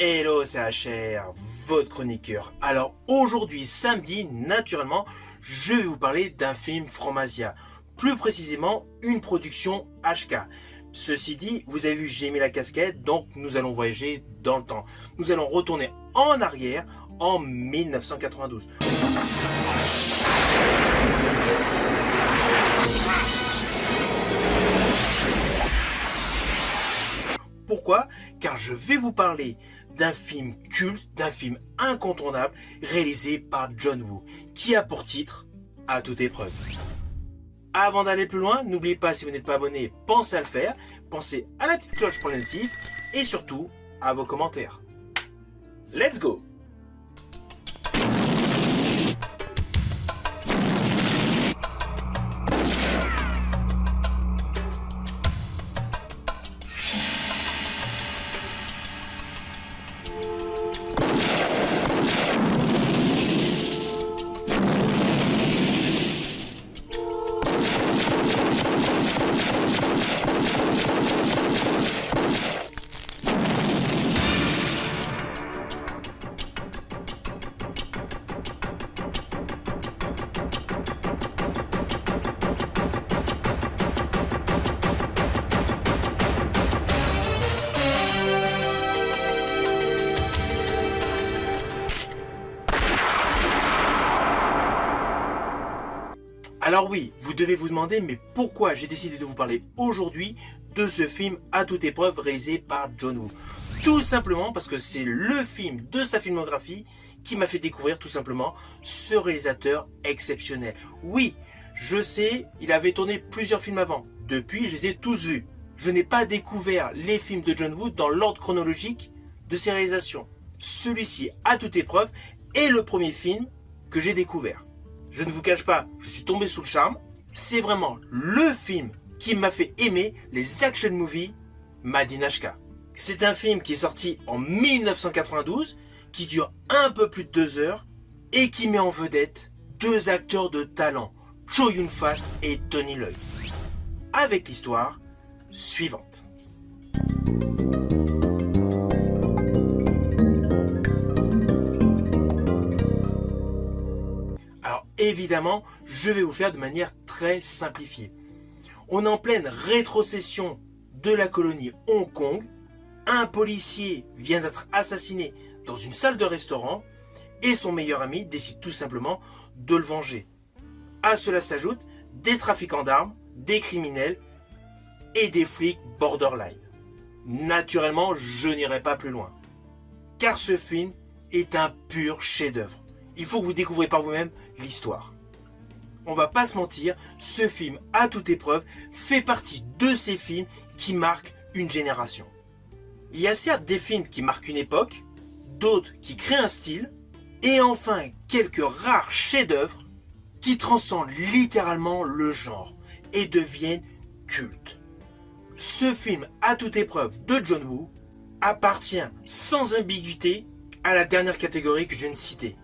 Hello, c'est HR, votre chroniqueur. Alors aujourd'hui, samedi, naturellement, je vais vous parler d'un film From Asia. Plus précisément, une production HK. Ceci dit, vous avez vu, j'ai mis la casquette, donc nous allons voyager dans le temps. Nous allons retourner en arrière en 1992. Pourquoi? Car je vais vous parler d'un film culte, d'un film incontournable réalisé par John Woo, qui a pour titre À toute épreuve. Avant d'aller plus loin, n'oubliez pas, si vous n'êtes pas abonné, pensez à le faire, pensez à la petite cloche pour les notifs et surtout à vos commentaires. Let's go! Alors oui, vous devez vous demander, mais pourquoi j'ai décidé de vous parler aujourd'hui de ce film À toute épreuve réalisé par John Woo? Tout simplement parce que c'est le film de sa filmographie qui m'a fait découvrir tout simplement ce réalisateur exceptionnel. Oui, je sais, il avait tourné plusieurs films avant. Depuis, je les ai tous vus. Je n'ai pas découvert les films de John Woo dans l'ordre chronologique de ses réalisations. Celui-ci, À toute épreuve, est le premier film que j'ai découvert. Je ne vous cache pas, je suis tombé sous le charme. C'est vraiment le film qui m'a fait aimer les action movies made in HK. C'est un film qui est sorti en 1992, qui dure un peu plus de 2 heures et qui met en vedette deux acteurs de talent, Chow Yun-fat et Tony Leung. Avec l'histoire suivante. Évidemment, je vais vous faire de manière très simplifiée. On est en pleine rétrocession de la colonie Hong Kong. Un policier vient d'être assassiné dans une salle de restaurant et son meilleur ami décide tout simplement de le venger. À cela s'ajoutent des trafiquants d'armes, des criminels et des flics borderline. Naturellement, je n'irai pas plus loin, car ce film est un pur chef-d'œuvre. Il faut que vous découvrez par vous-même l'histoire. On va pas se mentir, ce film À toute épreuve fait partie de ces films qui marquent une génération. Il y a certes des films qui marquent une époque, d'autres qui créent un style, et enfin quelques rares chefs-d'œuvre qui transcendent littéralement le genre et deviennent cultes. Ce film À toute épreuve de John Woo appartient sans ambiguïté à la dernière catégorie que je viens de citer.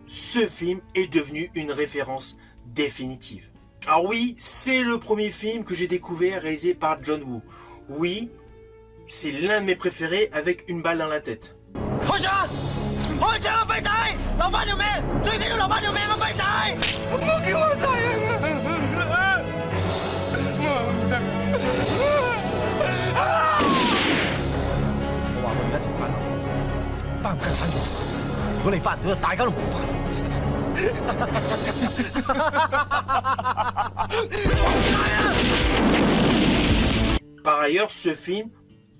Ce film est devenu une référence définitive. Alors oui, c'est le premier film que j'ai découvert réalisé par John Woo. Oui, c'est l'un de mes préférés avec une balle dans la tête. Par ailleurs, ce film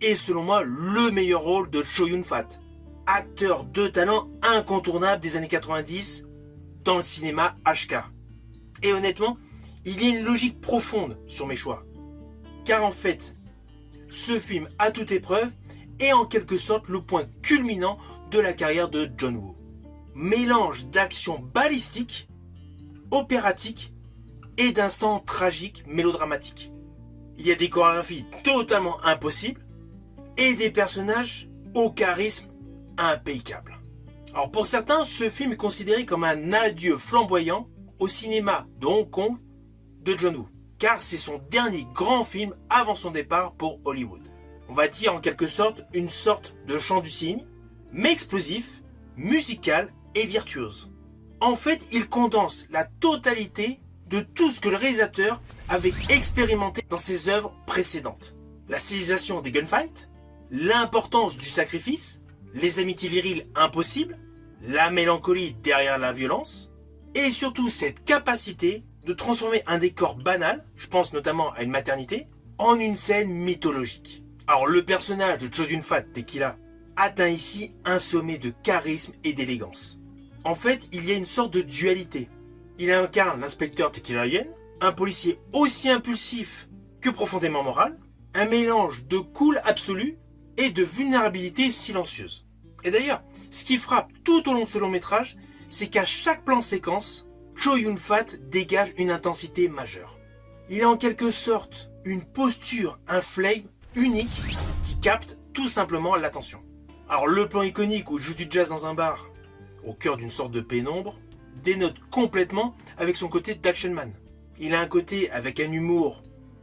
est selon moi le meilleur rôle de Chow Yun-fat, acteur de talent incontournable des années 90 dans le cinéma HK. Et honnêtement, il y a une logique profonde sur mes choix. Car en fait, ce film À toute épreuve est en quelque sorte le point culminant de la carrière de John Woo. Mélange d'action balistique, opératique et d'instants tragiques mélodramatiques. Il y a des chorégraphies totalement impossibles et des personnages au charisme impeccable. Alors pour certains, ce film est considéré comme un adieu flamboyant au cinéma de Hong Kong de John Woo, car c'est son dernier grand film avant son départ pour Hollywood. On va dire en quelque sorte une sorte de chant du cygne, mais explosif, musical et virtuose. En fait, il condense la totalité de tout ce que le réalisateur avait expérimenté dans ses œuvres précédentes. La stylisation des gunfights, l'importance du sacrifice, les amitiés viriles impossibles, la mélancolie derrière la violence, et surtout cette capacité de transformer un décor banal, je pense notamment à une maternité, en une scène mythologique. Alors le personnage de Chow Yun-fat, Tequila, atteint ici un sommet de charisme et d'élégance. En fait, il y a une sorte de dualité. Il incarne l'inspecteur Tequila Yen, un policier aussi impulsif que profondément moral, un mélange de cool absolu et de vulnérabilité silencieuse. Et d'ailleurs, ce qui frappe tout au long de ce long métrage, c'est qu'à chaque plan séquence, Chow Yun-fat dégage une intensité majeure. Il a en quelque sorte une posture, un flegme unique qui capte tout simplement l'attention. Alors le plan iconique où il joue du jazz dans un bar, au cœur d'une sorte de pénombre, dénote complètement avec son côté d'action man. Il a un côté avec un humour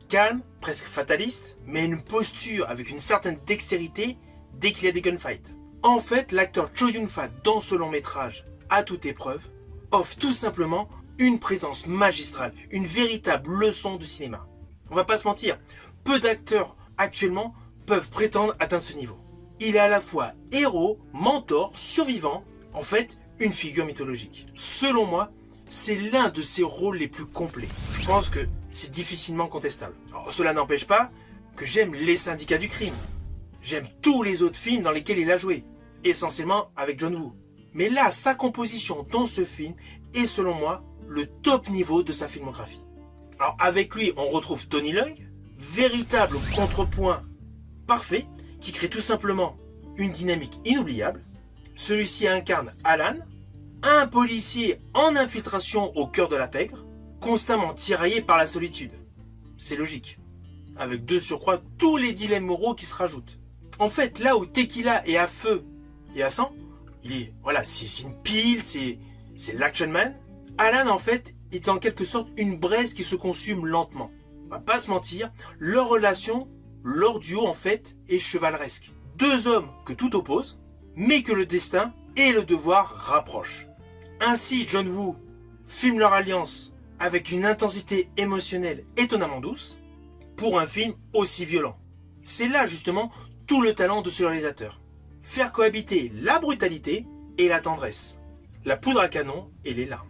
calme, presque fataliste, mais une posture avec une certaine dextérité dès qu'il y a des gunfights. En fait, l'acteur Chow Yun-fat dans ce long métrage, à toute épreuve, offre tout simplement une présence magistrale, une véritable leçon de cinéma. On va pas se mentir, peu d'acteurs actuellement peuvent prétendre atteindre ce niveau. Il est à la fois héros, mentor, survivant, en fait, une figure mythologique. Selon moi, c'est l'un de ses rôles les plus complets. Je pense que c'est difficilement contestable. Alors, cela n'empêche pas que j'aime Les Syndicats du crime. J'aime tous les autres films dans lesquels il a joué, essentiellement avec John Woo. Mais là, sa composition dans ce film est selon moi le top niveau de sa filmographie. Alors avec lui, on retrouve Tony Leung, véritable contrepoint parfait, qui crée tout simplement une dynamique inoubliable. Celui-ci incarne Alan, un policier en infiltration au cœur de la pègre, constamment tiraillé par la solitude. C'est logique. Avec de surcroît tous les dilemmes moraux qui se rajoutent. En fait, là où Tequila est à feu et à sang, c'est une pile, c'est l'action man. Alan, en fait, est en quelque sorte une braise qui se consume lentement. On va pas se mentir, leur relation, leur duo, en fait, est chevaleresque. Deux hommes que tout oppose, mais que le destin et le devoir rapprochent. Ainsi, John Woo filme leur alliance avec une intensité émotionnelle étonnamment douce pour un film aussi violent. C'est là, justement, tout le talent de ce réalisateur. Faire cohabiter la brutalité et la tendresse, la poudre à canon et les larmes.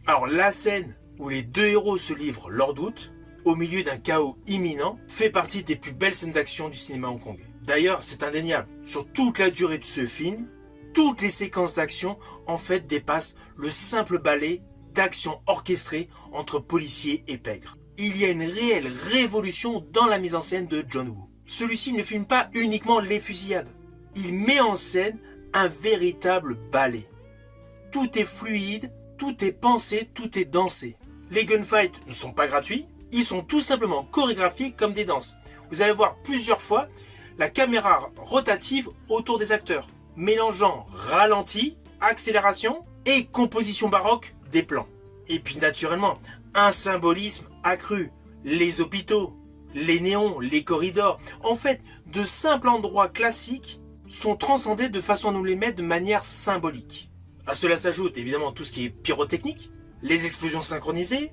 Alors la scène où les deux héros se livrent leur doute, au milieu d'un chaos imminent, fait partie des plus belles scènes d'action du cinéma hongkongais. D'ailleurs, c'est indéniable, sur toute la durée de ce film, toutes les séquences d'action en fait dépassent le simple ballet d'action orchestrée entre policiers et pègres. Il y a une réelle révolution dans la mise en scène de John Woo. Celui-ci ne filme pas uniquement les fusillades, il met en scène un véritable ballet. Tout est fluide, tout est pensé, tout est dansé. Les gunfights ne sont pas gratuits, ils sont tout simplement chorégraphiés comme des danses. Vous allez voir plusieurs fois la caméra rotative autour des acteurs, mélangeant ralenti, accélération et composition baroque des plans. Et puis naturellement, un symbolisme accru, les hôpitaux, les néons, les corridors. En fait, de simples endroits classiques sont transcendés de façon à nous les mettre de manière symbolique. À cela s'ajoute évidemment tout ce qui est pyrotechnique, les explosions synchronisées,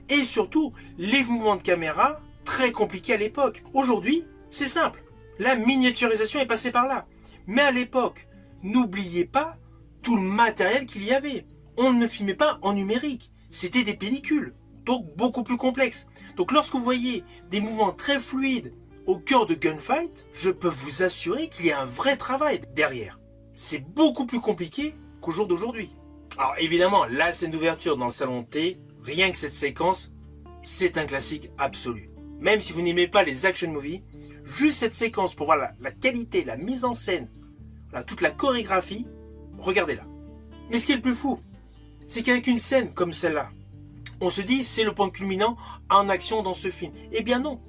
et surtout les mouvements de caméra très compliqués à l'époque. Aujourd'hui, c'est simple, la miniaturisation est passée par là. Mais à l'époque, n'oubliez pas tout le matériel qu'il y avait. On ne filmait pas en numérique, c'était des pellicules, donc beaucoup plus complexes. Donc lorsque vous voyez des mouvements très fluides au cœur de gunfight, je peux vous assurer qu'il y a un vrai travail derrière. C'est beaucoup plus compliqué qu'au jour d'aujourd'hui. Alors évidemment, la scène d'ouverture dans le salon de thé, rien que cette séquence, c'est un classique absolu. Même si vous n'aimez pas les action movies, juste cette séquence pour voir la qualité, la mise en scène, toute la chorégraphie, regardez-la. Mais ce qui est le plus fou, c'est qu'avec une scène comme celle-là, On se dit c'est le point culminant en action dans ce film. Eh bien non.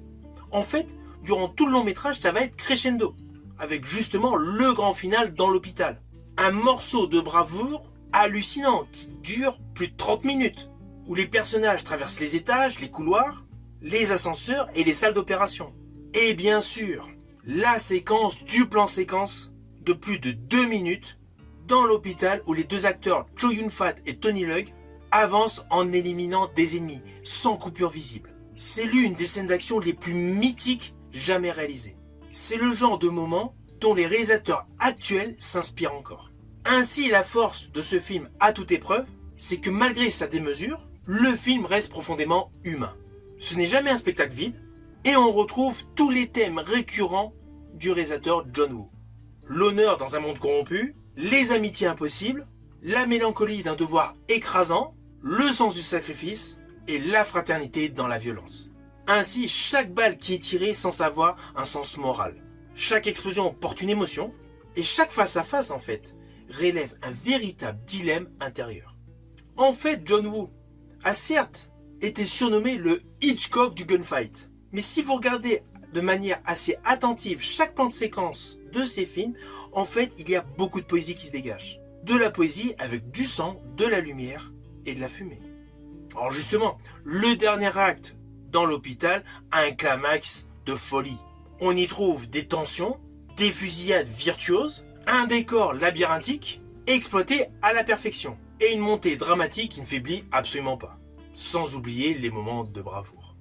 En fait, durant tout le long métrage, ça va être crescendo. Avec justement le grand final dans l'hôpital. Un morceau de bravoure hallucinant qui dure plus de 30 minutes. Où les personnages traversent les étages, les couloirs, les ascenseurs et les salles d'opération. Et bien sûr, la séquence du plan séquence de plus de 2 minutes dans l'hôpital où les deux acteurs Chow Yun-fat et Tony Leung avancent en éliminant des ennemis sans coupure visible. C'est l'une des scènes d'action les plus mythiques jamais réalisées. C'est le genre de moment dont les réalisateurs actuels s'inspirent encore. Ainsi, la force de ce film à toute épreuve, c'est que malgré sa démesure, le film reste profondément humain. Ce n'est jamais un spectacle vide, et on retrouve tous les thèmes récurrents du réalisateur John Woo. L'honneur dans un monde corrompu, les amitiés impossibles, la mélancolie d'un devoir écrasant, le sens du sacrifice et la fraternité dans la violence. Ainsi, chaque balle qui est tirée sans avoir un sens moral. Chaque explosion porte une émotion, et chaque face-à-face en fait, relève un véritable dilemme intérieur. En fait, John Woo a certes été surnommé le Hitchcock du gunfight. Mais si vous regardez de manière assez attentive chaque plan de séquence de ces films, en fait, il y a beaucoup de poésie qui se dégage. De la poésie avec du sang, de la lumière et de la fumée. Alors justement, le dernier acte dans l'hôpital a un climax de folie. On y trouve des tensions, des fusillades virtuoses, un décor labyrinthique exploité à la perfection et une montée dramatique qui ne faiblit absolument pas. Sans oublier les moments de bravoure.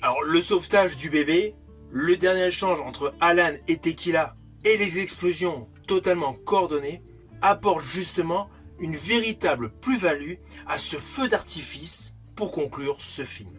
Alors le sauvetage du bébé, le dernier échange entre Alan et Tequila et les explosions totalement coordonnées apportent justement une véritable plus-value à ce feu d'artifice pour conclure ce film.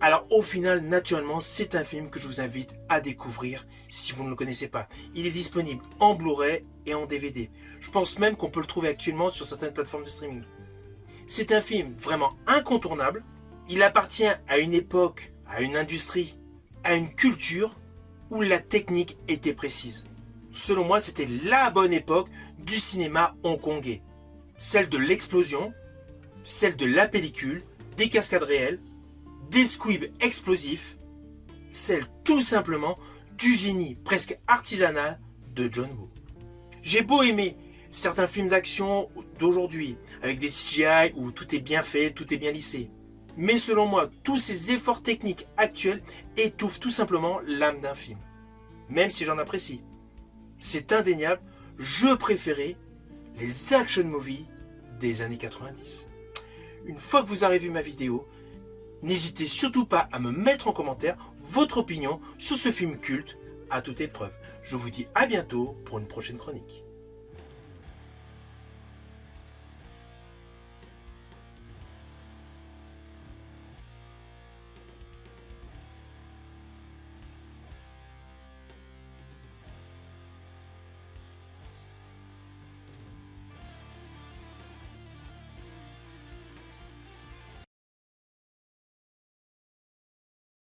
Alors au final, naturellement, c'est un film que je vous invite à découvrir si vous ne le connaissez pas. Il est disponible en Blu-ray et en DVD. Je pense même qu'on peut le trouver actuellement sur certaines plateformes de streaming. C'est un film vraiment incontournable. Il appartient à une époque, à une industrie, à une culture où la technique était précise. Selon moi, c'était la bonne époque du cinéma hongkongais. Celle de l'explosion, celle de la pellicule, des cascades réelles, des squibs explosifs, celle tout simplement du génie presque artisanal de John Woo. J'ai beau aimer certains films d'action d'aujourd'hui, avec des CGI où tout est bien fait, tout est bien lissé, mais selon moi, tous ces efforts techniques actuels étouffent tout simplement l'âme d'un film. Même si j'en apprécie. C'est indéniable, je préférais les action movies des années 90. Une fois que vous avez vu ma vidéo, n'hésitez surtout pas à me mettre en commentaire votre opinion sur ce film culte à toute épreuve. Je vous dis à bientôt pour une prochaine chronique.